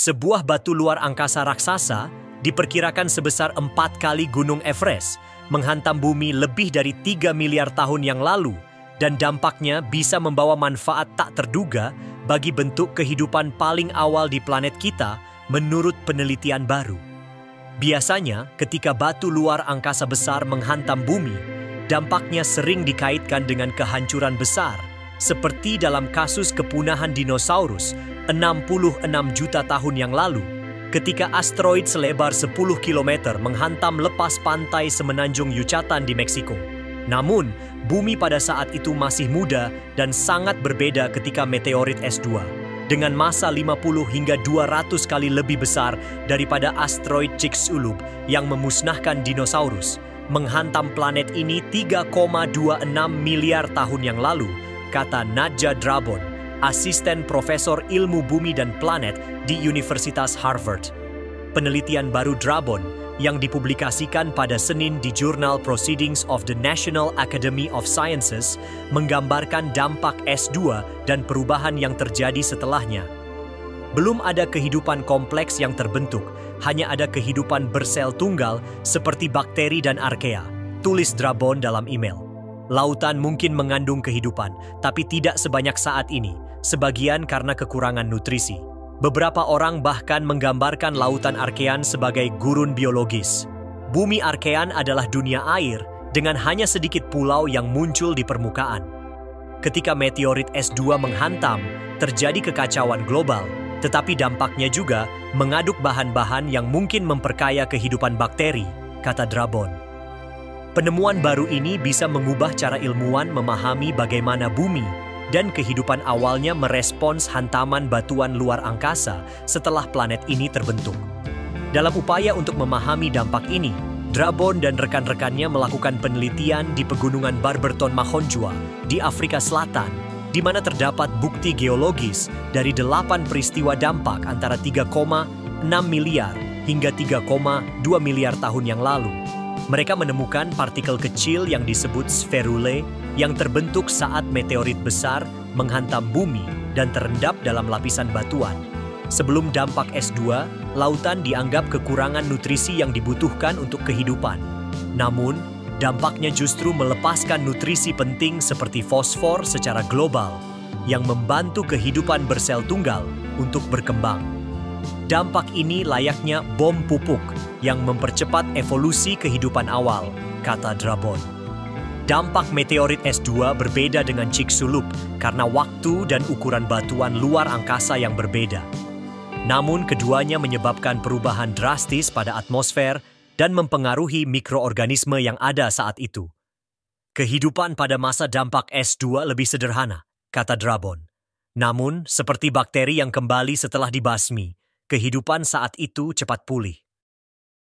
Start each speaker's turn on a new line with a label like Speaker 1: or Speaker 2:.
Speaker 1: Sebuah batu luar angkasa raksasa diperkirakan sebesar 4 kali Gunung Everest, menghantam bumi lebih dari 3 miliar tahun yang lalu, dan dampaknya bisa membawa manfaat tak terduga bagi bentuk kehidupan paling awal di planet kita menurut penelitian baru. Biasanya, ketika batu luar angkasa besar menghantam bumi, dampaknya sering dikaitkan dengan kehancuran besar, seperti dalam kasus kepunahan dinosaurus 66 juta tahun yang lalu, ketika asteroid selebar 10 km menghantam lepas pantai semenanjung Yucatan di Meksiko. Namun, bumi pada saat itu masih muda dan sangat berbeda ketika meteorit S2, dengan massa 50 hingga 200 kali lebih besar daripada asteroid Chicxulub yang memusnahkan dinosaurus, menghantam planet ini 3,26 miliar tahun yang lalu, kata Nadja Drabon, asisten profesor ilmu bumi dan planet di Universitas Harvard. Penelitian baru Drabon yang dipublikasikan pada Senin di jurnal Proceedings of the National Academy of Sciences menggambarkan dampak S2 dan perubahan yang terjadi setelahnya. Belum ada kehidupan kompleks yang terbentuk, hanya ada kehidupan bersel tunggal seperti bakteri dan arkea, tulis Drabon dalam email. Lautan mungkin mengandung kehidupan, tapi tidak sebanyak saat ini, sebagian karena kekurangan nutrisi. Beberapa orang bahkan menggambarkan lautan Archean sebagai gurun biologis. Bumi Archean adalah dunia air dengan hanya sedikit pulau yang muncul di permukaan. Ketika meteorit S2 menghantam, terjadi kekacauan global, tetapi dampaknya juga mengaduk bahan-bahan yang mungkin memperkaya kehidupan bakteri, kata Drabon. Penemuan baru ini bisa mengubah cara ilmuwan memahami bagaimana bumi dan kehidupan awalnya merespons hantaman batuan luar angkasa setelah planet ini terbentuk. Dalam upaya untuk memahami dampak ini, Drabon dan rekan-rekannya melakukan penelitian di pegunungan Barberton Mahonjwa di Afrika Selatan, di mana terdapat bukti geologis dari 8 peristiwa dampak antara 3,6 miliar hingga 3,2 miliar tahun yang lalu. Mereka menemukan partikel kecil yang disebut spherulae yang terbentuk saat meteorit besar menghantam bumi dan terendap dalam lapisan batuan. Sebelum dampak S2, lautan dianggap kekurangan nutrisi yang dibutuhkan untuk kehidupan. Namun, dampaknya justru melepaskan nutrisi penting seperti fosfor secara global yang membantu kehidupan bersel tunggal untuk berkembang. Dampak ini layaknya bom pupuk yang mempercepat evolusi kehidupan awal, kata Drabon. Dampak meteorit S2 berbeda dengan Chicxulub karena waktu dan ukuran batuan luar angkasa yang berbeda. Namun keduanya menyebabkan perubahan drastis pada atmosfer dan mempengaruhi mikroorganisme yang ada saat itu. Kehidupan pada masa dampak S2 lebih sederhana, kata Drabon. Namun, seperti bakteri yang kembali setelah dibasmi, kehidupan saat itu cepat pulih.